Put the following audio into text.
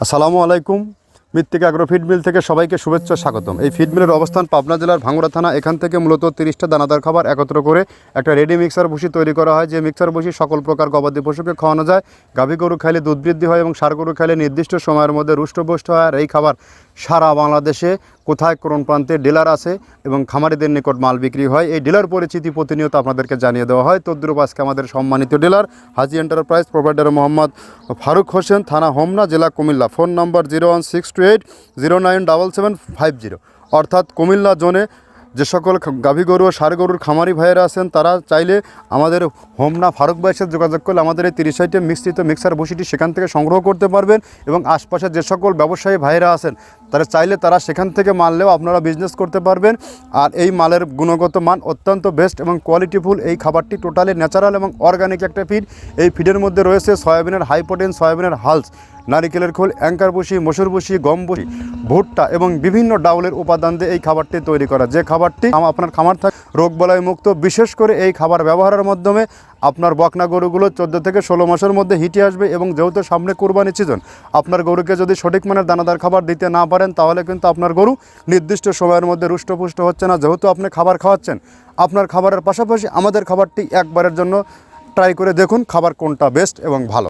আসসালামু আলাইকুম। মৃত্তিকা অ্যাগ্রো ফিড মিল থেকে সবাইকে শুভেচ্ছা স্বাগতম। এই ফিড মিলের অবস্থান পাবনা জেলার ভাঙ্গুড়া থানা। এখান থেকে মূলত 30টা দানাদার খাবার একত্র করে একটা রেডি মিক্সার ভুসি তৈরি করা হয়, যে মিক্সার ভুসি সকল প্রকার গবাদি পশুকে খাওয়ানো যায়। গাভী গরু খাইলে দুধ বৃদ্ধি হয় এবং ষাঁড় গরু খাইলে নির্দিষ্ট সময়ের মধ্যে রুষ্টপুষ্ট হয়। আর এই খাবার সারা বাংলাদেশে কোথায় কোন প্রান্তে ডিলার আছে এবং খামারিদের নিকট মাল বিক্রি হয়। এই ডিলার পরিচিতি প্রতিনিয়ত আপনাদেরকে জানিয়ে দেওয়া হয়। তদ্রূপ আজকে আমাদের সম্মানিত ডিলার হাজি এন্টারপ্রাইজ, প্রোভাইডার মোহাম্মদ ফারুক হোসেন, থানা হোমনা, জেলা কুমিল্লা। ফোন নম্বর 01628097750। অর্থাৎ কুমিল্লা জোনে যে সকল গাভী গরু ও ষাঁড় গরুর খামারি ভাইয়েরা আছেন, তারা চাইলে আমাদের হোমনা ফারুক ভাইয়ের সাথে যোগাযোগ করলে আমাদের এই 30 আইটেম মিশ্রিত মিক্সার ভুসিটি সেখান থেকে সংগ্রহ করতে পারবেন। এবং আশপাশে যে সকল ব্যবসায়ী ভাইয়েরা আছেন, তারা চাইলে তারা সেখান থেকে মাল নিয়েও আপনারা বিজনেস করতে পারবেন। আর এই মালের গুণগত মান অত্যন্ত বেস্ট এবং কোয়ালিটিফুল। এই খাবারটি টোটালি ন্যাচারাল এবং অর্গানিক একটা ফিড। এই ফিডের মধ্যে রয়েছে সয়াবিনের হাই প্রোটিন, সয়াবিনের হালস, নারিকেলের খোল, অ্যাঙ্কার ভুসি, মসুর ভুসি, গম ভুসি, ভুট্টা এবং বিভিন্ন ডাউলের উপাদান দিয়ে এই খাবারটি তৈরি করা। যে খাবারটি আপনার খামার থাকে রোগবালাই মুক্ত। বিশেষ করে এই খাবার ব্যবহারের মাধ্যমে আপনার বকনা গরুগুলো 14 থেকে 16 মাসের মধ্যে হিটে আসবে। এবং যেহেতু সামনে কুরবানি সিজন, আপনার গরুকে যদি সঠিক মানের দানাদার খাবার দিতে না পারেন, তাহলে কিন্তু আপনার গরু নির্দিষ্ট সময়ের মধ্যে রুষ্টপুষ্ট হচ্ছে না। যেহেতু আপনি খাবার খাওয়াচ্ছেন, আপনার খাবারের পাশাপাশি আমাদের খাবারটি একবারের জন্য ট্রাই করে দেখুন খাবার কোনটা বেস্ট এবং ভালো।